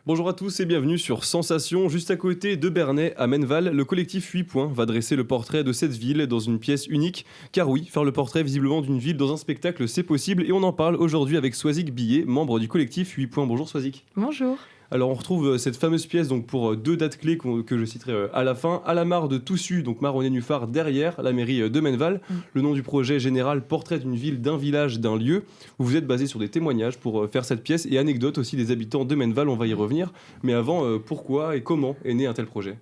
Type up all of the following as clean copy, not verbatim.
Bonjour à tous et bienvenue sur Sensation. Juste à côté de Bernay, à Menneval, le collectif 8 points va dresser le portrait de cette ville dans une pièce unique. Car oui, faire le portrait visiblement d'une ville dans un spectacle, c'est possible et on en parle aujourd'hui avec Swazik Billet, membre du collectif 8 points. Bonjour Swazik. Bonjour. Alors on retrouve cette fameuse pièce donc pour deux dates clés que je citerai à la fin. À la mare de Toussus, donc mare au nénuphar derrière la mairie de Menneval. Le nom du projet général, portrait d'une ville, d'un village, d'un lieu. Vous vous êtes basé sur des témoignages pour faire cette pièce et anecdotes aussi des habitants de Menneval, on va y revenir. Mais avant, pourquoi et comment est né un tel projet?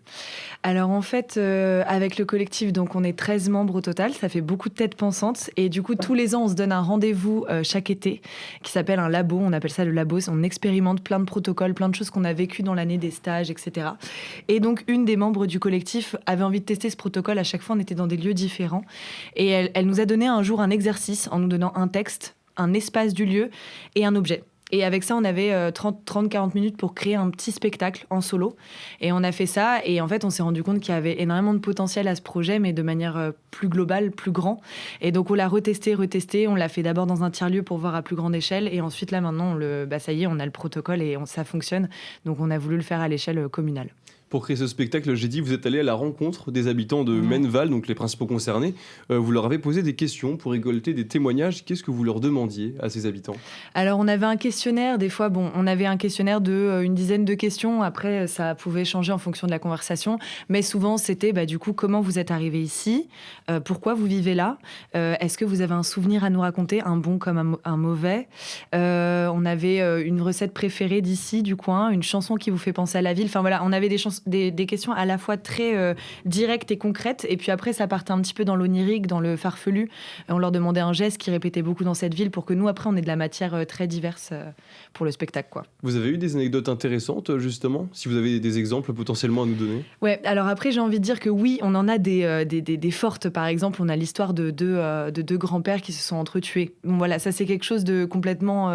Alors en fait, avec le collectif, donc on est 13 membres au total, ça fait beaucoup de têtes pensantes. Et du coup, tous les ans, on se donne un rendez-vous chaque été qui s'appelle un labo. On appelle ça le labo. On expérimente plein de protocoles, plein de choses qu'on a vécues dans l'année, des stages, etc. Et donc, une des membres du collectif avait envie de tester ce protocole. À chaque fois, on était dans des lieux différents. Et elle nous a donné un jour un exercice en nous donnant un texte, un espace du lieu et un objet. Et avec ça, on avait 30-40 minutes pour créer un petit spectacle en solo. Et on a fait ça. Et en fait, on s'est rendu compte qu'il y avait énormément de potentiel à ce projet, mais de manière plus globale, plus grand. Et donc, on l'a retesté. On l'a fait d'abord dans un tiers-lieu pour voir à plus grande échelle. Et ensuite, là, maintenant, ça y est, on a le protocole et ça fonctionne. Donc, on a voulu le faire à l'échelle communale. Pour créer ce spectacle, j'ai dit, vous êtes allé à la rencontre des habitants de Menneval, donc les principaux concernés. Vous leur avez posé des questions pour récolter des témoignages. Qu'est-ce que vous leur demandiez à ces habitants? Alors, on avait un questionnaire. Des fois, on avait un questionnaire de une dizaine de questions. Après, ça pouvait changer en fonction de la conversation. Mais souvent, c'était du coup, comment vous êtes arrivé ici? Pourquoi vous vivez là? Est-ce que vous avez un souvenir à nous raconter, un bon comme un mauvais? On avait une recette préférée d'ici, du coin, une chanson qui vous fait penser à la ville. Enfin voilà, on avait des questions à la fois très directes et concrètes. Et puis après, ça partait un petit peu dans l'onirique, dans le farfelu. On leur demandait un geste qui répétait beaucoup dans cette ville pour que nous, après, on ait de la matière très diverse pour le spectacle, quoi. Vous avez eu des anecdotes intéressantes, justement? Si vous avez des exemples potentiellement à nous donner? Ouais, alors après, j'ai envie de dire que oui, on en a des fortes. Par exemple, on a l'histoire de deux grands-pères qui se sont entretués. Bon, voilà, ça, c'est quelque chose de complètement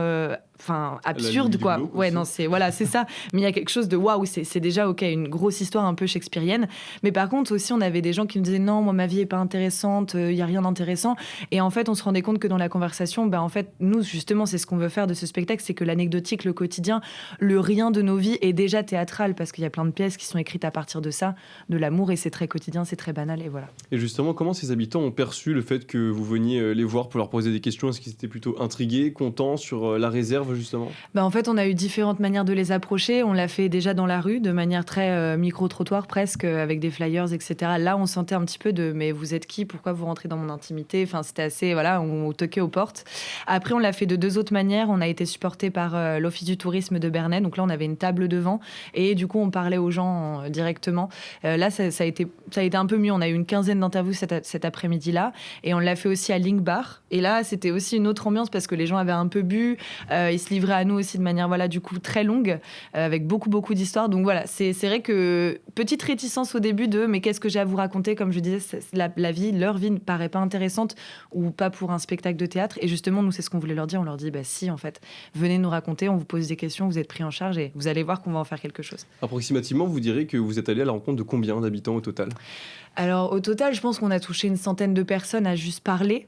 absurde, quoi. Ouais, non, c'est ça. Mais il y a quelque chose de waouh, c'est déjà ok, une grosse histoire un peu shakespearienne. Mais par contre, aussi, on avait des gens qui nous disaient non, moi, ma vie est pas intéressante, il y a rien d'intéressant. Et en fait, on se rendait compte que dans la conversation, en fait, nous, justement, c'est ce qu'on veut faire de ce spectacle, c'est que l'anecdotique, le quotidien, le rien de nos vies est déjà théâtral parce qu'il y a plein de pièces qui sont écrites à partir de ça, de l'amour, et c'est très quotidien, c'est très banal, et voilà. Et justement, comment ces habitants ont perçu le fait que vous veniez les voir pour leur poser des questions? Est-ce qu'ils étaient plutôt intrigués, contents, sur la réserve, justement? En fait, on a eu différentes manières de les approcher. On l'a fait déjà dans la rue, de manière très micro-trottoir presque, avec des flyers, etc. Là, on sentait un petit peu de « mais vous êtes qui? Pourquoi vous rentrez dans mon intimité ?» Enfin, c'était assez, voilà, on toquait aux portes. Après, on l'a fait de deux autres manières. On a été supporté par l'Office du tourisme de Bernay. Donc là, on avait une table devant et du coup, on parlait aux gens directement. Là, ça a été un peu mieux. On a eu une quinzaine d'interviews cet après-midi-là et on l'a fait aussi à Link Bar. Et là, c'était aussi une autre ambiance parce que les gens avaient un peu bu. Ils se livraient à nous aussi de manière, du coup, très longue, avec beaucoup d'histoires. Donc voilà, c'est vrai que petite réticence au début de « mais qu'est-ce que j'ai à vous raconter ?» Comme je disais, la vie, leur vie ne paraît pas intéressante ou pas pour un spectacle de théâtre. Et justement, nous, c'est ce qu'on voulait leur dire. On leur dit « si, en fait, venez nous raconter, on vous pose des questions, vous êtes pris en charge et vous allez voir qu'on va en faire quelque chose. » Approximativement, vous direz que vous êtes allé à la rencontre de combien d'habitants au total? Alors, au total, je pense qu'on a touché une centaine de personnes à juste parler.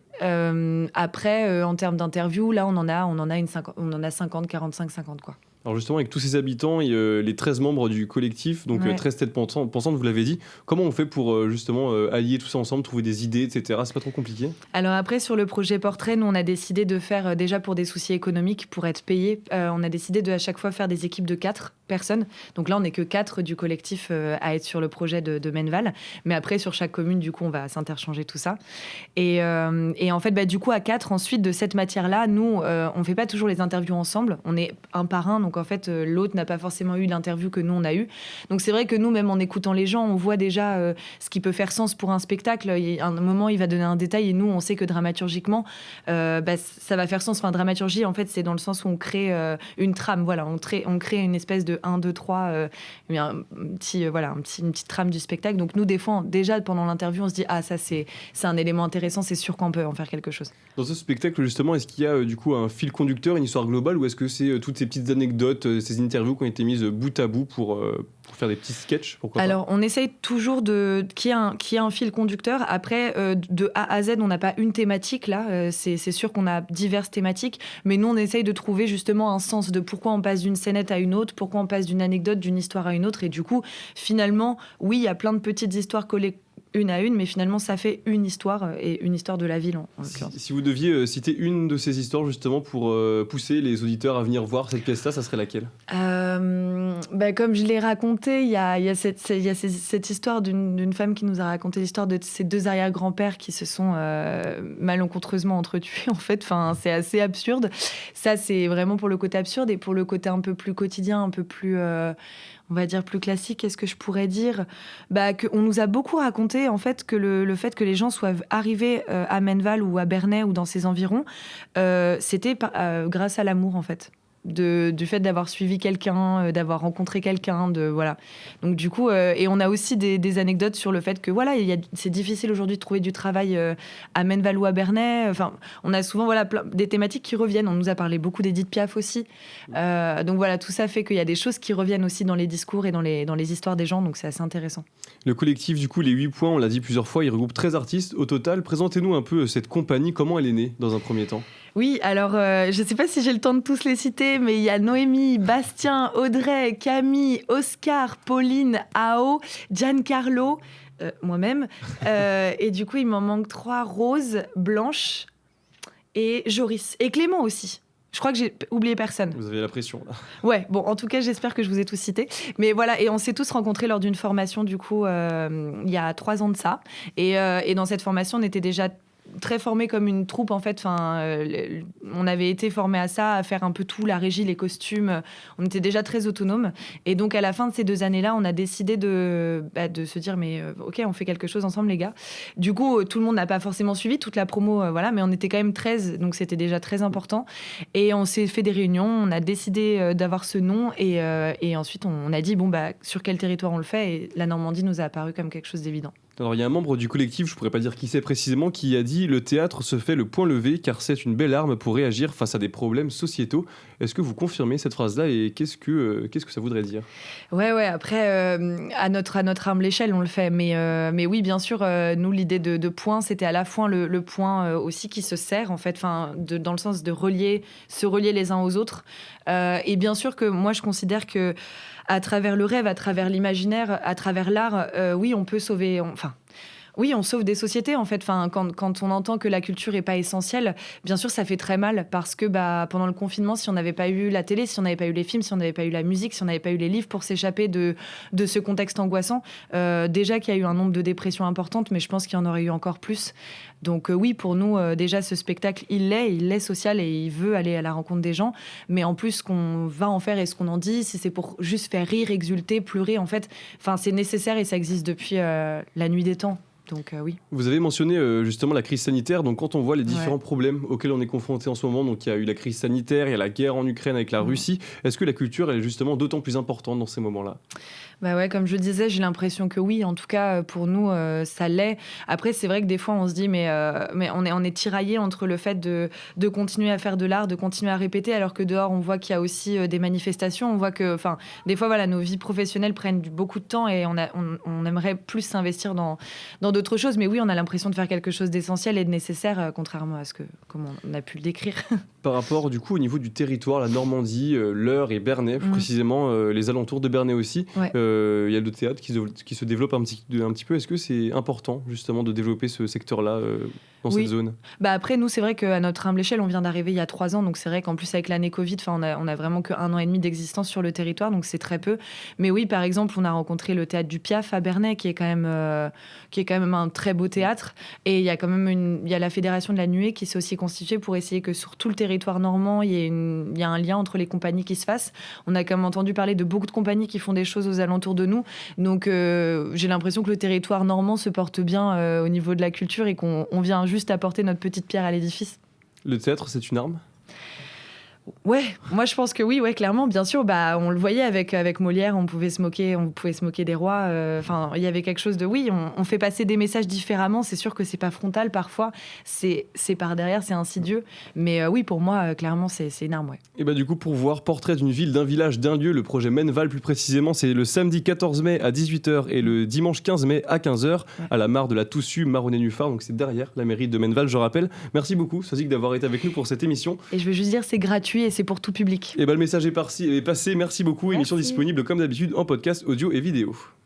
Après, en termes d'interviews, là, on en a 50, 45, 50, quoi. Alors justement, avec tous ces habitants et les 13 membres du collectif, donc 13 têtes pensantes, vous l'avez dit, comment on fait pour justement allier tout ça ensemble, trouver des idées, etc. C'est pas trop compliqué? Alors après, sur le projet Portrait, nous, on a décidé de faire, déjà pour des soucis économiques, pour être payés, on a décidé de à chaque fois faire des équipes de 4 personnes. Donc là, on n'est que 4 du collectif à être sur le projet de Menneval. Mais après, sur chaque commune, du coup, on va s'interchanger tout ça. Et en fait, du coup, à 4, ensuite, de cette matière-là, nous, on ne fait pas toujours les interviews ensemble. On est un par un. Donc en fait, l'autre n'a pas forcément eu l'interview que nous, on a eu. Donc c'est vrai que nous, même en écoutant les gens, on voit déjà ce qui peut faire sens pour un spectacle. À un moment, il va donner un détail et nous, on sait que dramaturgiquement, ça va faire sens. Enfin, dramaturgie, en fait, c'est dans le sens où on crée une trame. Voilà, on crée une espèce de 1, 2, 3, une petite trame du spectacle. Donc nous, des fois, déjà pendant l'interview, on se dit « ah, ça, c'est un élément intéressant, c'est sûr qu'on peut en faire quelque chose ». Dans ce spectacle, justement, est-ce qu'il y a du coup un fil conducteur, une histoire globale, ou est-ce que c'est toutes ces petites anecdotes anecdotes, ces interviews qui ont été mises bout à bout pour faire des petits sketchs, pourquoi pas? Alors, on essaye toujours qu'il y ait un fil conducteur. Après, de A à Z, on n'a pas une thématique là. C'est sûr qu'on a diverses thématiques, mais nous, on essaye de trouver justement un sens de pourquoi on passe d'une scénette à une autre, pourquoi on passe d'une anecdote, d'une histoire à une autre. Et du coup, finalement, oui, il y a plein de petites histoires collées une à une, mais finalement, ça fait une histoire, et une histoire de la ville, en l'occurrence. Si vous deviez citer une de ces histoires, justement, pour pousser les auditeurs à venir voir cette pièce-là, ça serait laquelle? Comme je l'ai raconté, il y a cette histoire d'une femme qui nous a raconté l'histoire de ses deux arrière-grands-pères qui se sont malencontreusement entretués, en fait. Enfin, c'est assez absurde. Ça, c'est vraiment pour le côté absurde, et pour le côté un peu plus quotidien, un peu plus... on va dire plus classique, qu'est-ce que je pourrais dire? On nous a beaucoup raconté en fait que le fait que les gens soient arrivés à Menneval ou à Bernay ou dans ses environs, c'était grâce à l'amour en fait. Du fait d'avoir suivi quelqu'un, d'avoir rencontré quelqu'un, voilà. Donc du coup, et on a aussi des anecdotes sur le fait que voilà, c'est difficile aujourd'hui de trouver du travail à Menneval ou à Bernay. Enfin, on a souvent des thématiques qui reviennent. On nous a parlé beaucoup d'Édith Piaf aussi. Donc voilà, tout ça fait qu'il y a des choses qui reviennent aussi dans les discours et dans les histoires des gens. Donc c'est assez intéressant. Le collectif, du coup, les 8 points, on l'a dit plusieurs fois, il regroupe 13 artistes au total. Présentez-nous un peu cette compagnie, comment elle est née dans un premier temps? Oui, alors je ne sais pas si j'ai le temps de tous les citer, mais il y a Noémie, Bastien, Audrey, Camille, Oscar, Pauline, Ao, Giancarlo, moi-même. Et du coup, il m'en manque 3, Rose, Blanche et Joris. Et Clément aussi. Je crois que j'ai oublié personne. Vous avez la pression, là. Ouais, bon, en tout cas, j'espère que je vous ai tous cités. Mais voilà, et on s'est tous rencontrés lors d'une formation, du coup, il y a 3 ans de ça. Et dans cette formation, on était déjà très formés comme une troupe en fait. On avait été formés à ça, à faire un peu tout, la régie, les costumes. On était déjà très autonomes. Et donc à la fin de ces 2 années-là, on a décidé de se dire mais ok, on fait quelque chose ensemble les gars. Du coup, tout le monde n'a pas forcément suivi toute la promo, voilà, mais on était quand même 13, donc c'était déjà très important. Et on s'est fait des réunions, on a décidé d'avoir ce nom et ensuite on a dit sur quel territoire on le fait, et la Normandie nous a apparu comme quelque chose d'évident. Alors il y a un membre du collectif, je ne pourrais pas dire qui c'est précisément, qui a dit « Le théâtre se fait le point levé car c'est une belle arme pour réagir face à des problèmes sociétaux ». Est-ce que vous confirmez cette phrase-là et qu'est-ce que ça voudrait dire? Ouais, après, à notre humble échelle, on le fait. Mais oui, bien sûr, nous, l'idée de point, c'était à la fois le point aussi qui se sert, en fait, dans le sens de se relier les uns aux autres. Et bien sûr que moi, je considère que à travers le rêve, à travers l'imaginaire, à travers l'art, oui, on peut sauver... Oui, on sauve des sociétés, en fait. Quand on entend que la culture n'est pas essentielle, bien sûr, ça fait très mal parce que pendant le confinement, si on n'avait pas eu la télé, si on n'avait pas eu les films, si on n'avait pas eu la musique, si on n'avait pas eu les livres pour s'échapper de ce contexte angoissant, déjà qu'il y a eu un nombre de dépressions importantes, mais je pense qu'il y en aurait eu encore plus. Donc oui, pour nous, déjà, ce spectacle, il est social et il veut aller à la rencontre des gens. Mais en plus, ce qu'on va en faire et ce qu'on en dit, si c'est pour juste faire rire, exulter, pleurer, en fait, c'est nécessaire et ça existe depuis la nuit des temps. Donc oui. Vous avez mentionné justement la crise sanitaire. Donc quand on voit les différents problèmes auxquels on est confronté en ce moment, donc il y a eu la crise sanitaire, il y a la guerre en Ukraine avec la Russie, est-ce que la culture elle est justement d'autant plus importante dans ces moments-là? Comme je disais, j'ai l'impression que oui. En tout cas, pour nous, ça l'est. Après, c'est vrai que des fois, on se dit, mais on est tiraillé entre le fait de continuer à faire de l'art, de continuer à répéter, alors que dehors, on voit qu'il y a aussi des manifestations. On voit que, des fois, voilà, nos vies professionnelles prennent beaucoup de temps et on aimerait plus s'investir dans d'autres choses. Mais oui, on a l'impression de faire quelque chose d'essentiel et de nécessaire, contrairement à comment on a pu le décrire. Par rapport, du coup, au niveau du territoire, la Normandie, l'Eure et Bernay, plus précisément, les alentours de Bernay aussi, il y a le théâtre qui se développe un petit peu. Est-ce que c'est important, justement, de développer ce secteur-là dans cette zone? Après, nous, c'est vrai qu'à notre humble échelle, on vient d'arriver il y a 3 ans. Donc, c'est vrai qu'en plus, avec l'année Covid, on a vraiment que 1 an et demi d'existence sur le territoire. Donc, c'est très peu. Mais oui, par exemple, on a rencontré le théâtre du Piaf à Bernay, qui est quand même un très beau théâtre. Et il y a quand même il y a la Fédération de la Nuée qui s'est aussi constituée pour essayer que sur tout le territoire normand, il y a un lien entre les compagnies qui se fassent. On a quand même entendu parler de beaucoup de compagnies qui font des choses aux alentours de nous. Donc, j'ai l'impression que le territoire normand se porte bien au niveau de la culture et qu'on vient juste apporter notre petite pierre à l'édifice. Le théâtre, c'est une arme? Ouais, moi je pense que oui, ouais, clairement, bien sûr. Bah, on le voyait avec Molière, on pouvait se moquer des rois. Enfin, il y avait quelque chose de oui, on fait passer des messages différemment. C'est sûr que c'est pas frontal parfois, c'est par derrière, c'est insidieux. Mais oui, pour moi, clairement, c'est énorme, ouais. Et bah du coup, pour voir Portrait d'une ville, d'un village, d'un lieu, le projet Menval plus précisément, c'est le samedi 14 mai à 18h et le dimanche 15 mai à 15h à la mare de la Toussus, Maronnay-Nuffar. Donc c'est derrière la mairie de Menval, je rappelle. Merci beaucoup, Sozik, d'avoir été avec nous pour cette émission. Et je veux juste dire, c'est gratuit et c'est pour tout public. Et bah le message est passé. Merci beaucoup. Merci. Émission disponible comme d'habitude en podcast audio et vidéo.